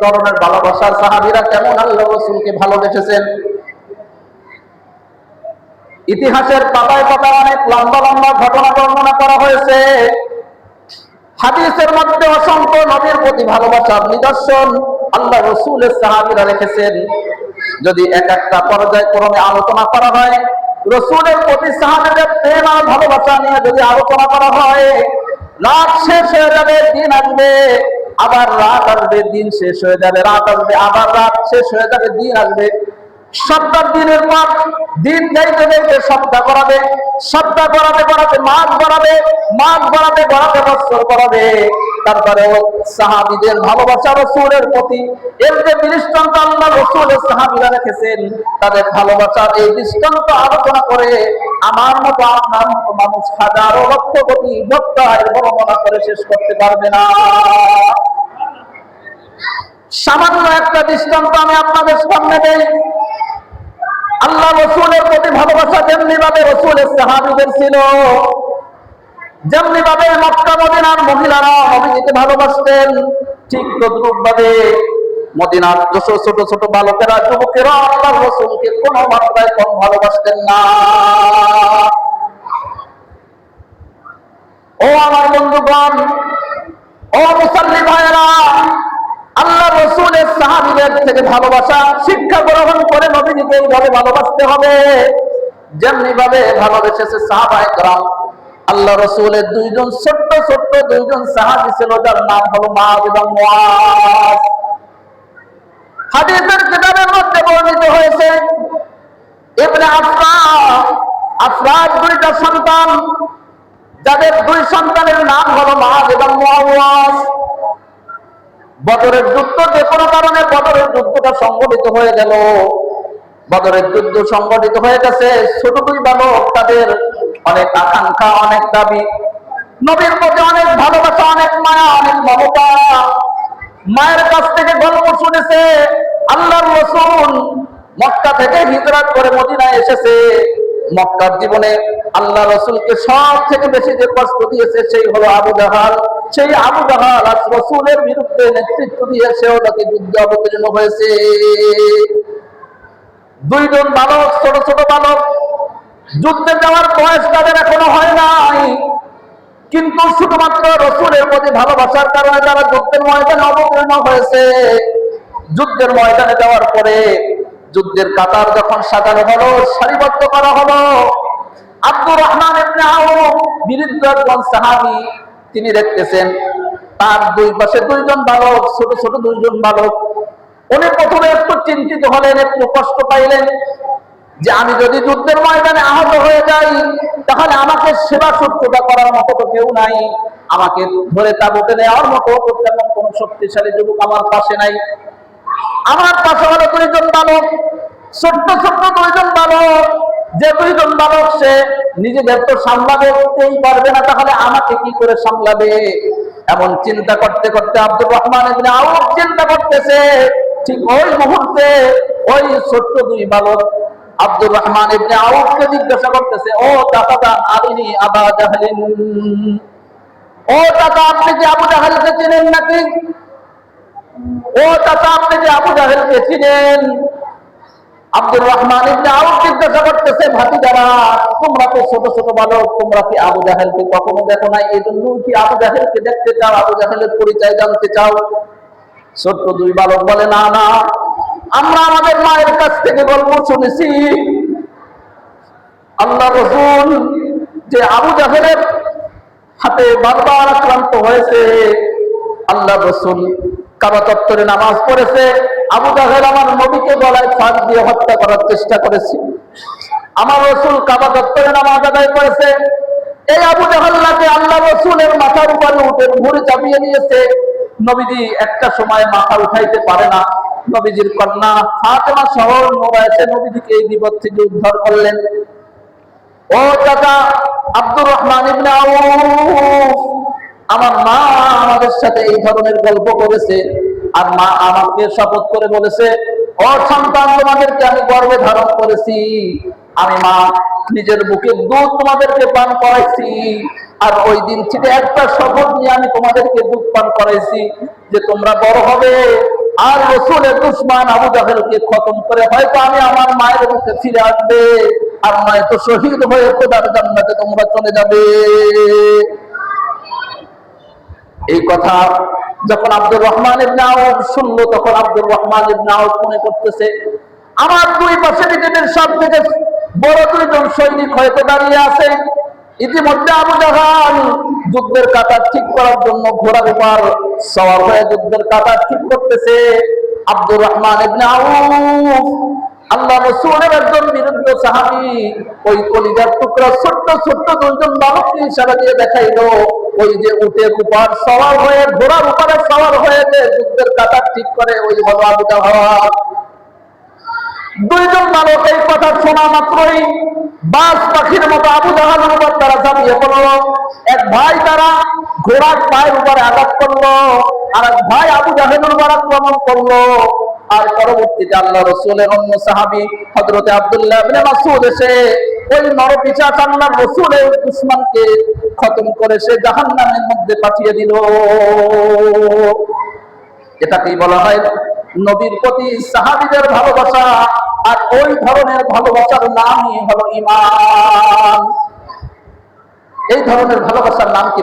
ধরনের ভালোবাসার সাহাবীরা কেমন আল্লাহ রাসূলকে ভালোবেসেছেন। ইতিহাসের পাতায় পাতায় অনেক লম্বা লম্বা ঘটনা বর্ণনা করা হয়েছে। হাদিসের মধ্যে অসংখ্য নবীর প্রতি ভালোবাসার নিদর্শন আল্লাহ রাসূলের সাহাবীরা রেখেছেন। যদি এক একটা পর্যায়ক্রমে আলোচনা করা হয়, রাসূলের প্রতি সাহাবীদের প্রেম আর ভালোবাসা নিয়ে যদি আলোচনা করা হয়, রাত শেষ হয়ে যাবে, দিন আসবে, আবার রাত আসবে, দিন শেষ হয়ে যাবে, রাত আসবে, আবার রাত শেষ হয়ে যাবে, দিন আসবে। সপ্তাহ দিনের পর দিন যাইতে যাইতে সপ্তাহ করাবে, সপ্তাহ করাতে করাতে মাস গড়াবে, মাস গড়াতে গড়াতে বছর গড়াবে। তারপরেও সাহাবীদের ভালোবাসা রাসূলের প্রতি এর যে দৃষ্টান্ত আল্লাহ রাসূলের সাহাবীরা রেখেছেন, তাদের ভালোবাসার এই দৃষ্টান্ত আলোচনা করে আমার মতো আপনার মতো মানুষ হাজারো লক্ষ কোটি বক্তায় বর্ণনা করে শেষ করতে পারবে না। সামান্য একটা দৃষ্টান্ত আমি আপনাদের সামনে দেই। আল্লাহ রাসূলের প্রতি ভালোবাসা যেমনি ভাবে রাসূলের সাহাবীদের ছিল, যেমনি ভাবে মক্কা মদিনার মহিলারা নবীকে ভালোবাসতেন, ঠিক তদ্রূপ ভাবে মদিনার ছোট ছোট বালকেরা, যুবকেরা আল্লাহর রাসূলকে কোনো মাত্রায় কম ভালোবাসতেন না। ও আমার বন্ধুগণ, ও মুসল্লি ভাইয়েরা, আল্লাহ রাসূলের সাহাবীদের থেকে ভালোবাসা শিক্ষা গ্রহণ করে নবীকে এইভাবে ভালোবাসতে হবে যেমনি ভাবে ভালোবেসেছে সাহাবায়ে কেরাম। আল্লাহ রাসূলের দুইজন ছোট্ট ছোট্ট দুইজন সাহাবী ছিল, যার নাম হলো মুআয এবং মুআয। হাদিসের কিতাবের মধ্যে বর্ণিত হয়েছে, ইবনে আফরাদ দুইটা সন্তান, যাদের দুই সন্তানের নাম হলো মুআয এবং মুআওয়াজ। বদরের যুদ্ধ যে কোনো কারণে বদরের যুদ্ধটা সংগঠিত হয়ে গেল। বদরের যুদ্ধ সংগঠিত হয়ে গেছে, ছোট দুই বালক, তাদের অনেক আকাঙ্ক্ষা, অনেক দাবি, নবীর প্রতি অনেক ভালোবাসা, অনেক মায়া, অনেক মমতা। মায়ের কাছ থেকে গল্প শুনেছে আল্লাহর রাসূল মক্কা থেকে হিজরত করে মদিনায় এসেছে। মক্কার জীবনে আল্লাহ রাসূলকে সব থেকে বেশি যে কষ্ট দিয়েছে সেই হলো আবু জাহাল। সেই আবু জাহাল আজ রাসূলের বিরুদ্ধে নেতৃত্ব দিয়ে সেও তাকে যুদ্ধে অবতীর্ণ হয়েছে। দুইজন বালক, ছোট ছোট বালক, যুদ্ধে যাওয়ার বয়স তাদের এখনো হয় নাই, কিন্তু শুধুমাত্র রাসূলের প্রতি ভালোবাসার কারণে তারা যুদ্ধের ময়দানে অবতীর্ণ হয়েছে। যুদ্ধের ময়দানে যাওয়ার পরে যুদ্ধের কাতার যখন সাজানো হলো, সারিবদ্ধ করা হলো, আব্দুর রহমান ইবনে আউফ বিরুদ্ধ একজন সাহাবী, তিনি দেখতেছেন তার দুই পাশে দুইজন বালক, ছোট ছোট দুইজন বালক। উনি প্রথমে একটু চিন্তিত হলেন, একটু কষ্ট পাইলেন যে আমি যদি যুদ্ধের ময়দানে আহত হয়ে যাই, তাহলে আমাকে সেবা শুশ্রূষা করার মতো তো কেউ নাই, আমাকে ধরে তাবুতে নেওয়ার মতো তেমন কোন শক্তিশালী যুবক আমার পাশে নাই। আমার পাশে হলো দুইজন বালক, ছোট্ট ছোট্ট দুইজন বালক। যে দুইজন বালক সে নিজেদের তো সামলাতেই পারবে না, তাহলে আমাকে কি করে সামলাবে? এমন চিন্তা করতে করতে আব্দুর রহমান ইবনে আউফ চিন্তা করতেছে। ঠিক ওই মুহূর্তে ওই ছোট্ট দুই বালক আব্দুর রহমান ইবনে আউফকে জিজ্ঞাসা করতেছে, ও চাচা, আরিনি আবা জাহলিন, ও চাচা আপনি কি আবু জাহলকে চিনেন নাকি? ও চাচা আপনি কি আবু জাহলকে চিনেন? আব্দুর রহমান ইবনে আউফ জিজ্ঞাসা করতেছে, ভাতিজারা, তোমরা তো ছোট ছোট বালক, তোমরা কি আবু জাহলকে কখনো দেখো নাই? এই জন্য কি আবু জাহলকে দেখতে চাও, আবু জাহলের পরিচয় জানতে চাও? ছোট্ট দুই বালক বলে, না না, আমরা আমাদের মায়ের কাছ থেকে গল্প শুনেছি আল্লাহ রাসূল যে আবু জাহলের হাতে বারবার আক্রান্ত হয়েছে, আল্লাহ রাসূল কাবা চত্বরে নামাজ পড়েছে, আবু জাহল আমার নবীকে গলায় ফাঁস দিয়ে হত্যা করার চেষ্টা করেছে। আমার রাসূল কাবা চত্বরে নামাজ আদায় করেছে, এই আবু জাহলকে আল্লাহ রাসূলের মাথার উপরে উঠে ঘুরে চাপিয়ে নিয়েছে। নবীজি একটা সময় মাথা উঠাইতে পারে না। নবীজির কন্যা ফাতেমা সহ নূরা এসে নবীজিকে এই বিপদ থেকে উদ্ধার করলেন। ও চাচা আব্দুর রহমান ইবনে আউফ, আমার মা আমাদের সাথে এই ধরনের গল্প করেছে, আর মা আমাকে শপথ করে বলেছে, ও সন্তান, তোমাদেরকে আমি গর্ভে ধারণ করেছি, আমি মা নিজের বুকের দুধ তোমাদেরকে পান করাইছি, আর ওই দিন থেকে একটা শপথ নিয়ে আমি তোমাদেরকে দুধ পান করাইছি যে তোমরা বড় হবে, আর রসুলের দুশমন আবু জাহেলকে খতম করে হয়তো আমি আমার মায়ের মুখে ফিরে আসবে, আর নয়তো শহীদ হয়ে খোদার জান্নাতে তোমরা চলে যাবে। এই কথা যখন আব্দুর রহমান ইবনে আউফ শুনলো, তখন আব্দুর রহমান ইবনে আউফ মনে করতেছে আমার দুই পাশে নিজেদের সব থেকে বড় দুইজন সৈনিক হয়তো দাঁড়িয়ে আছে। ইতিমধ্যে আবু জাহাল যুদ্ধের কাঁটা ঠিক করার জন্য ঘোড়ার উপর সওয়ার হয়ে যুদ্ধের কাঁটা ঠিক করতেছে। আব্দুর রহমান ইবনে আউফ আল্লাহ রাসূলের একজন বিরুদ্ধ সাহাবী, ওই কলিজার টুকরা ছোট্ট ছোট্ট দুইজন বালককে ইশারা দিয়ে দেখাইলো ওই যে উটের উপর সওয়ার হয়ে ঘোড়ার উপরে সওয়ার হয়ে যে যুদ্ধের কাঁটা ঠিক করে ওই হলো আবু জাহাল। দুইজন বালক এই কথা শোনা মাত্রই বাজ পাখির মতো আবু জাহালের উপর তারা ঝাঁপিয়ে পড়লো। এক ভাই তারা ঘোড়ার পায়ের উপরে আঘাত করলো, আর এক ভাই আবু জাহেলের উপর আক্রমণ করলো। আর পরবর্তীতে আল্লাহ রাসূলের অন্য সাহাবী হযরতে আব্দুল্লাহ ইবনে মাসউদ এসে ওই নরপিশাচ আল্লাহর রাসূলের দুশমনকে খতম করে সে জাহান্নামের মধ্যে পাঠিয়ে দিল। এটাকেই বলা হয় নবীর প্রতি সাহাবীদের ভালোবাসা, আর ওই ধরনের ভালোবাসার নামই হলো ঈমান। এই ধরনের ভালোবাসার নাম কি